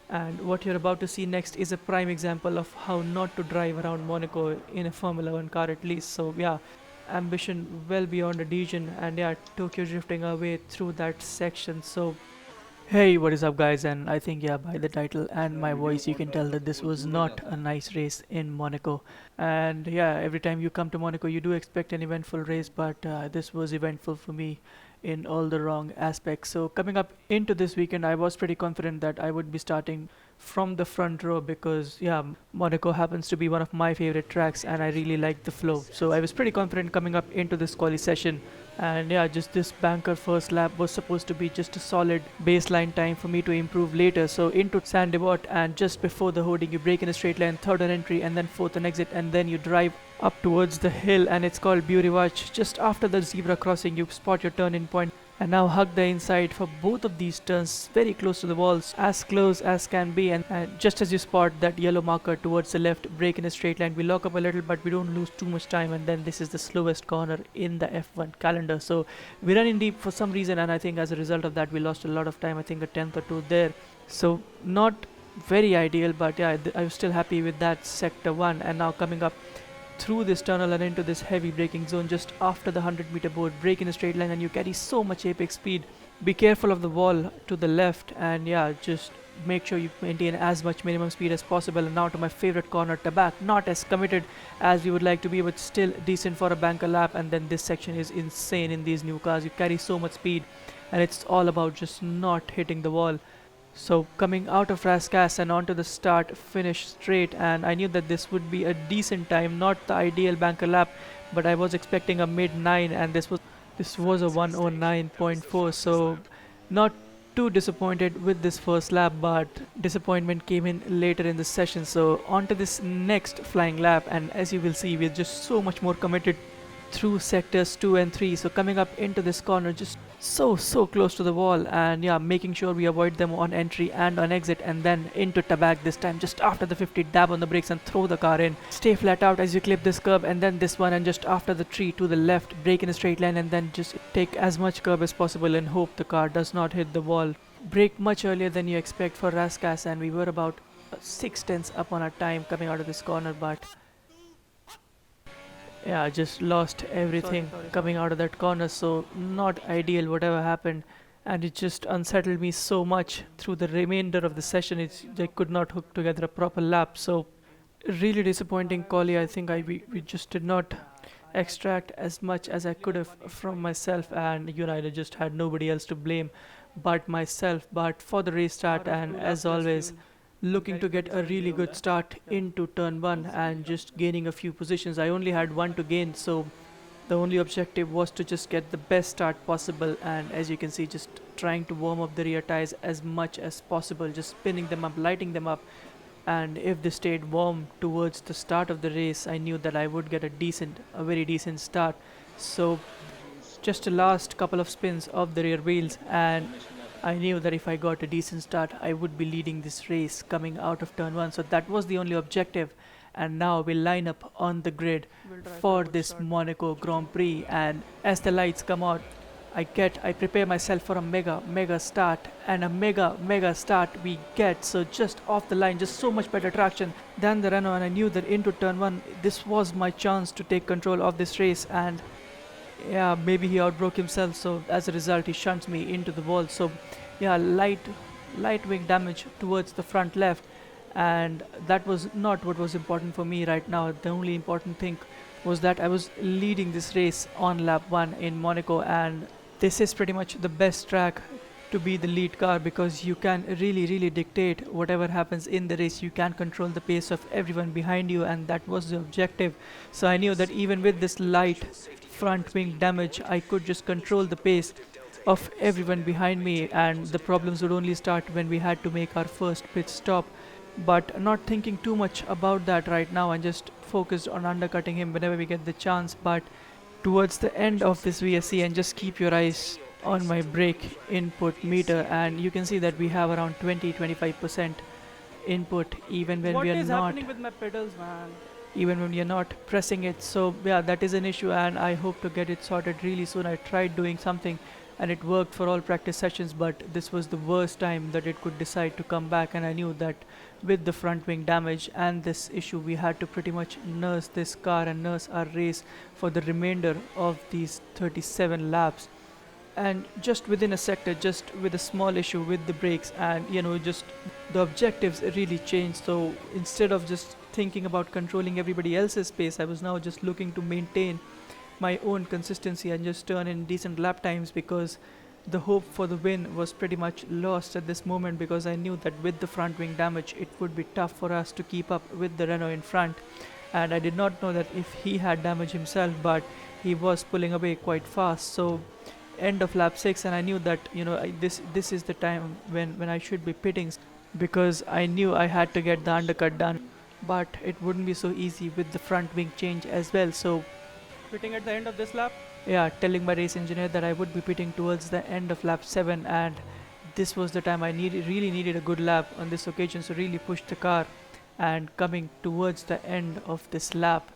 And what you're about to see next is a prime example of how not to drive around Monaco in a Formula 1 car at least. So yeah, ambition well beyond a region, and yeah, Tokyo drifting our way through that section. So hey, what is up, guys? And I think, yeah, by the title and my voice, you can tell that this was not a nice race in Monaco. And yeah, every time you come to Monaco, you do expect an eventful race, but this was eventful for me in all the wrong aspects. So, coming up into this weekend, I was pretty confident that I would be starting from the front row because, yeah, Monaco happens to be one of my favorite tracks and I really like the flow. So, I was pretty confident coming up into this quali session. And yeah, just this banker first lap was supposed to be just a solid baseline time for me to improve later. So into San Devot, and just before the hoarding you brake in a straight line, third on entry and then fourth on exit, and then you drive up towards the hill, and it's called Burivach. Just after the zebra crossing you spot your turn in point and now hug the inside for both of these turns, very close to the walls, as close as can be. And just as you spot that yellow marker towards the left, brake in a straight line, we lock up a little but we don't lose too much time, and then this is the slowest corner in the F1 calendar. So we run in deep for some reason, and I think as a result of that we lost a lot of time, I think a tenth or two there. So not very ideal, but yeah, I was still happy with that sector 1. And now coming up through this tunnel and into this heavy braking zone just after the 100-meter board, brake in a straight line and you carry so much apex speed. Be careful of the wall to the left, and yeah, just make sure you maintain as much minimum speed as possible. And now to my favorite corner, Tabak, not as committed as we would like to be, but still decent for a banker lap. And then this section is insane in these new cars, you carry so much speed and it's all about just not hitting the wall. So coming out of Rascasse and onto the start finish straight, and I knew that this would be a decent time, not the ideal banker lap, but I was expecting a mid 9, and this was a 109.4. So not too disappointed with this first lap, but disappointment came in later in the session. So onto this next flying lap, and as you will see, we're just so much more committed through sectors 2 and 3. So coming up into this corner, just so close to the wall, and yeah, making sure we avoid them on entry and on exit, and then into Tabak this time just after the 50, dab on the brakes and throw the car in, stay flat out as you clip this curb, and then this one, and just after the tree to the left, brake in a straight line and then just take as much curb as possible and hope the car does not hit the wall. Brake much earlier than you expect for Rascasse, and we were about 6 tenths up on our time coming out of this corner, but yeah, I just lost everything coming out of that corner. So not ideal whatever happened, and it just unsettled me so much through the remainder of the session. They could not hook together a proper lap. So really disappointing quali. I think we just did not extract as much as I could have from myself, and I just had nobody else to blame but myself. But for the restart, and as always, looking to get a really good start into turn 1 and just gaining a few positions. I only had one to gain, so the only objective was to just get the best start possible, and as you can see, just trying to warm up the rear tires as much as possible, just spinning them up, lighting them up. And if they stayed warm towards the start of the race, I knew that I would get a very decent start. So just the last couple of spins of the rear wheels, and I knew that if I got a decent start, I would be leading this race coming out of turn 1. So that was the only objective. And now we'll line up on the grid for this Monaco Grand Prix. And as the lights come out, I prepare myself for a mega start, and a mega start we get. So just off the line, just so much better traction than the Renault, and I knew that into turn 1, this was my chance to take control of this race. And yeah, maybe he outbroke himself, so as a result he shunts me into the wall. So yeah, light wing damage towards the front left, and that was not what was important for me right now. The only important thing was that I was leading this race on lap 1 in Monaco, and this is pretty much the best track to be the lead car, because you can really dictate whatever happens in the race. You can control the pace of everyone behind you, and that was the objective. So I knew that even with this light front wing damage, I could just control the pace of everyone behind me, and the problems would only start when we had to make our first pit stop. But not thinking too much about that right now, and just focused on undercutting him whenever we get the chance. But towards the end of this VSC, and just keep your eyes on my brake input meter, and you can see that we have around 20-25% input even when we are not happening with my pedals, man? Even when we are not pressing it. So yeah, that is an issue, and I hope to get it sorted really soon. I tried doing something and it worked for all practice sessions, but this was the worst time that it could decide to come back. And I knew that with the front wing damage and this issue, we had to pretty much nurse this car and nurse our race for the remainder of these 37 laps. And just within a sector, just with a small issue with the brakes, and just the objectives really changed. So instead of just thinking about controlling everybody else's pace, I was now just looking to maintain my own consistency and just turn in decent lap times, because the hope for the win was pretty much lost at this moment, because I knew that with the front wing damage it would be tough for us to keep up with the Renault in front. And I did not know that if he had damage himself, but he was pulling away quite fast. So end of lap 6, and I knew that this is the time when I should be pitting, because I knew I had to get the undercut done, but it wouldn't be so easy with the front wing change as well. So pitting at the end of this lap, telling my race engineer that I would be pitting towards the end of lap 7, and this was the time I really needed a good lap on this occasion, so really pushed the car. And coming towards the end of this lap,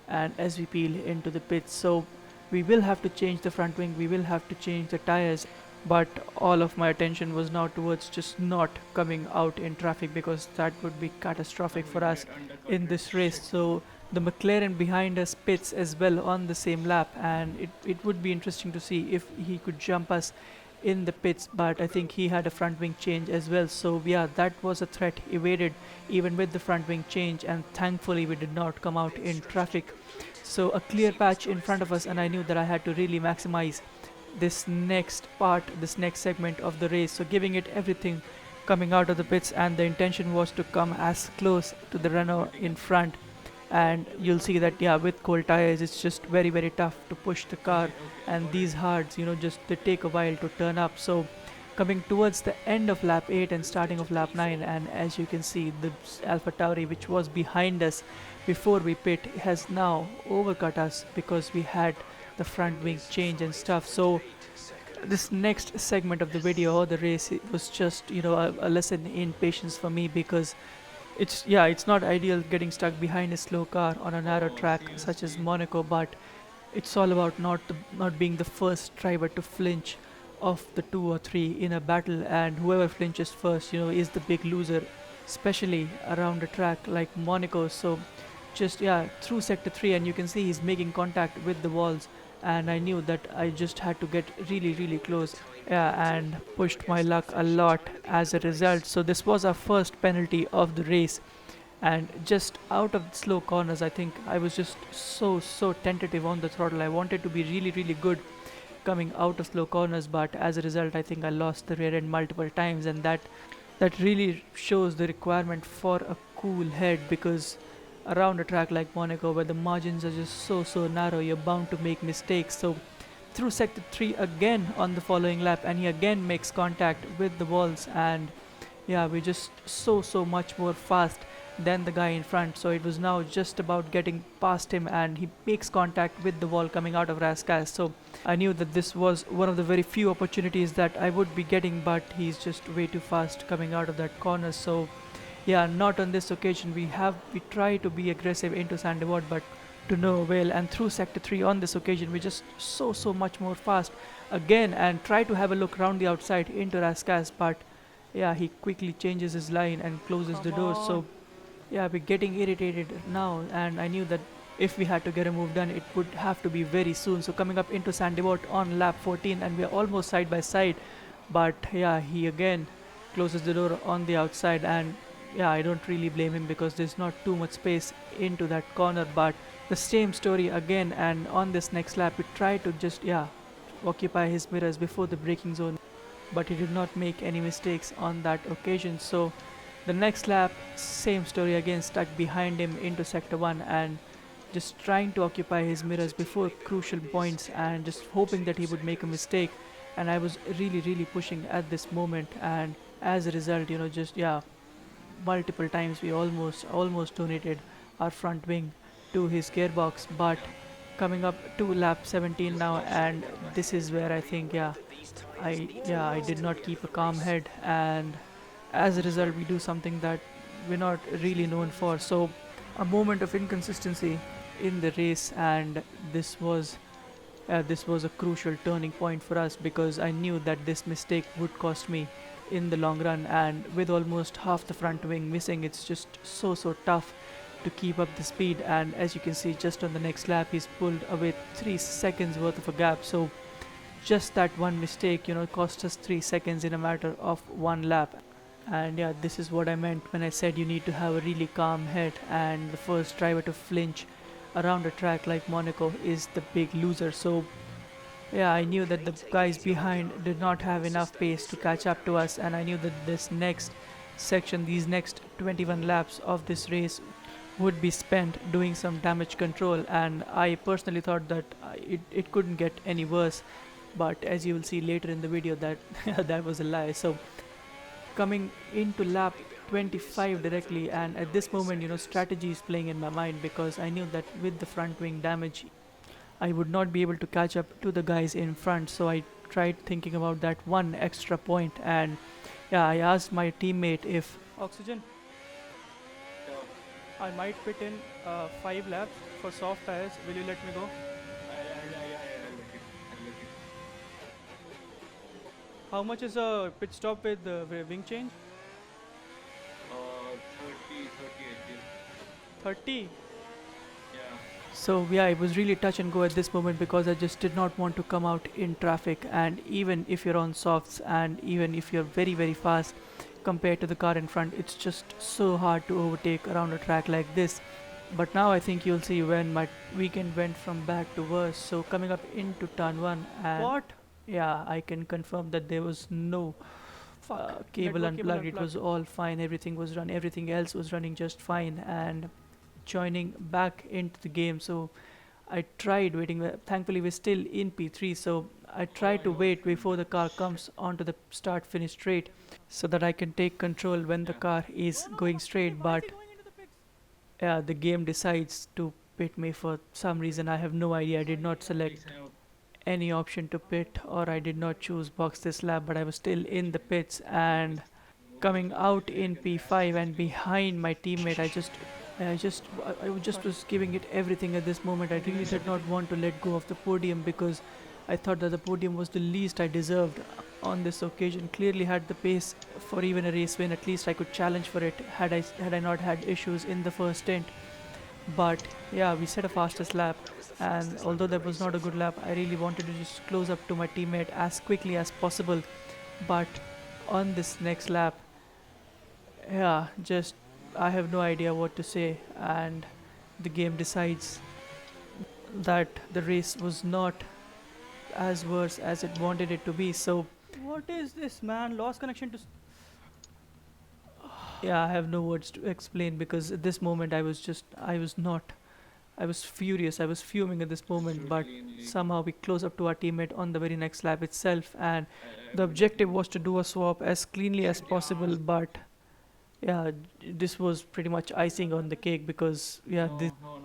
and as we peel into the pits, so we will have to change the front wing, we will have to change the tires, but all of my attention was now towards just not coming out in traffic, because that would be catastrophic for us in this race. So the McLaren behind us pits as well on the same lap, and it would be interesting to see if he could jump us in the pits, but I think he had a front wing change as well. So yeah, that was a threat evaded even with the front wing change, and thankfully we did not come out in traffic. So a clear patch in front of us, and I knew that I had to really maximize this next part, this next segment of the race, so giving it everything coming out of the pits, and the intention was to come as close to the Renault in front. And you'll see that with cold tires it's just very tough to push the car, and these hards just they take a while to turn up. So coming towards the end of lap 8 and starting of lap 9, and as you can see, the Alpha Tauri, which was behind us before we pit, has now overcut us because we had the front wing change and stuff. So this next segment of the video or the race, it was just a lesson in patience for me, because it's not ideal getting stuck behind a slow car on a narrow track such as Monaco, but it's all about not being the first driver to flinch of the 2 or 3 in a battle, and whoever flinches first is the big loser, especially around a track like Monaco. So just through sector 3, and you can see he's making contact with the walls, and I knew that I just had to get really close, and pushed my luck a lot as a result. So this was our first penalty of the race, and just out of the slow corners, I think I was just so tentative on the throttle. I wanted to be really good coming out of slow corners, but as a result I think I lost the rear end multiple times, and that really shows the requirement for a cool head, because around a track like Monaco, where the margins are just so narrow, you're bound to make mistakes. So through sector 3 again on the following lap, and he again makes contact with the walls, and we're just so much more fast than the guy in front. So it was now just about getting past him, and he makes contact with the wall coming out of Rascas. So I knew that this was one of the very few opportunities that I would be getting, but he's just way too fast coming out of that corner. So not on this occasion. We try to be aggressive into Sandevot, but to no avail. And through sector 3 on this occasion, we just so much more fast again, and try to have a look around the outside into Rascas, but he quickly changes his line and closes the door. So we're getting irritated now, and I knew that if we had to get a move done, it would have to be very soon. So coming up into Sandevot on lap 14, and we're almost side by side, but he again closes the door on the outside, and I don't really blame him, because there's not too much space into that corner. But the same story again, and on this next lap we tried to just occupy his mirrors before the braking zone, but he did not make any mistakes on that occasion. So the next lap, same story again, stuck behind him into sector 1, and just trying to occupy his mirrors before crucial points, and just hoping that he would make a mistake. And I was really pushing at this moment, and as a result, just multiple times we almost donated our front wing to his gearbox. But coming up to lap 17 now, and this is where I think I did not keep a calm head, and as a result we do something that we're not really known for. So a moment of inconsistency in the race, and this was this was a crucial turning point for us because I knew that this mistake would cost me in the long run, and with almost half the front wing missing, it's just so tough to keep up the speed. And as you can see, just on the next lap he's pulled away 3 seconds worth of a gap. So just that one mistake, cost us 3 seconds in a matter of one lap. And yeah, this is what I meant when I said you need to have a really calm head, and the first driver to flinch around a track like Monaco is the big loser. So yeah, I knew that the guys behind did not have enough pace to catch up to us, and I knew that this next section, these next 21 laps of this race would be spent doing some damage control, and I personally thought that it couldn't get any worse, but as you will see later in the video that that was a lie. So coming into lap 25 directly, and at this moment strategy is playing in my mind because I knew that with the front wing damage I would not be able to catch up to the guys in front. So I tried thinking about that one extra point, and yeah, I asked my teammate if oxygen, I might pit in 5 laps for soft tires, will you let me go? How much is a pit stop with the wing change? 30. So yeah, it was really touch and go at this moment because I just did not want to come out in traffic, and even if you're on softs and even if you're very fast compared to the car in front, it's just so hard to overtake around a track like this. But now I think you'll see when my weekend went from bad to worse. So coming up into turn 1, and what? Yeah, I can confirm that there was no cable unplugged. It was all fine. Everything else was running just fine, and joining back into the game. So I tried waiting. Thankfully, we're still in P3, so I tried to wait before the car comes onto the start finish straight so that I can take control when the car is going straight. But yeah, the game decides to pit me for some reason. I have no idea. I did not select any option to pit, or I did not choose box this lap, but I was still in the pits and coming out in P5 and behind my teammate. I was giving it everything at this moment. I really did not want to let go of the podium because I thought that the podium was the least I deserved on this occasion. Clearly had the pace for even a race win. At least I could challenge for it had I not had issues in the first stint. But yeah, we set a fastest lap, and although that was not a good lap, I really wanted to just close up to my teammate as quickly as possible. But on this next lap, yeah, just I have no idea what to say, and the game decides that the race was not as worse as it wanted it to be. So what is this, man? Lost connection to yeah, I have no words to explain because at this moment I was furious. I was fuming at this moment, but somehow we close up to our teammate on the very next lap itself, and the objective was to do a swap as cleanly as possible. But yeah, this was pretty much icing on the cake because yeah,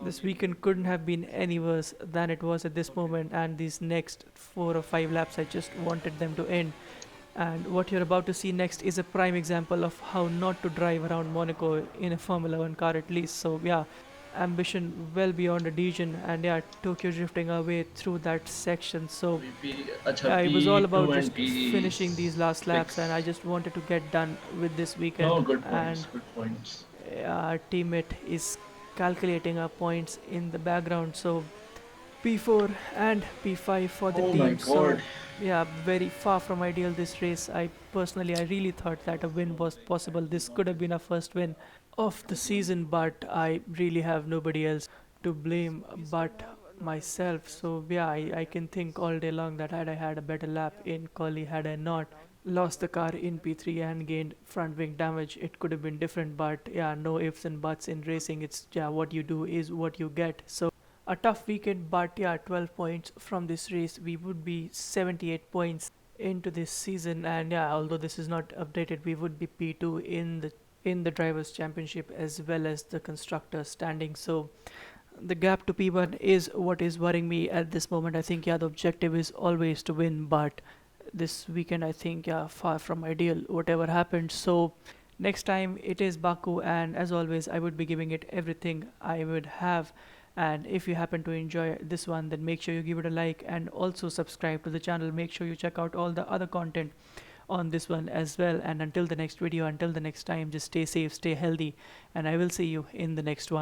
this weekend couldn't have been any worse than it was at this moment, and these next 4 or 5 laps I just wanted them to end. And what you're about to see next is a prime example of how not to drive around Monaco in a Formula 1 car at least. So yeah, ambition well beyond a region, and yeah, Tokyo drifting our way through that section. So yeah, it was all about just finishing these last laps, and I just wanted to get done with this weekend. No, good points, And good points. our teammate is calculating our points in the background. So P4 and P5 for the Oh my team. So god. yeah, very far from ideal this race. I really thought that a win was possible. This could have been our first win of the season, but I really have nobody else to blame but myself. So yeah, I can think all day long that had I had a better lap in quali, had I not lost the car in P3 and gained front wing damage, it could have been different. But yeah, no ifs and buts in racing. It's yeah, what you do is what you get. So a tough weekend, but yeah, 12 points from this race. We would be 78 points into this season, and yeah, although this is not updated, we would be P2 in the drivers championship as well as the constructor standing. So the gap to P1 is what is worrying me at this moment. I think yeah, the objective is always to win, but this weekend I think yeah, far from ideal whatever happened. So next time it is Baku, and as always I would be giving it everything I would have, And if you happen to enjoy this one, then make sure you give it a like and also subscribe to the channel. Make sure you check out all the other content on this one as well. And until the next video, until the next time, just stay safe, stay healthy, and I will see you in the next one.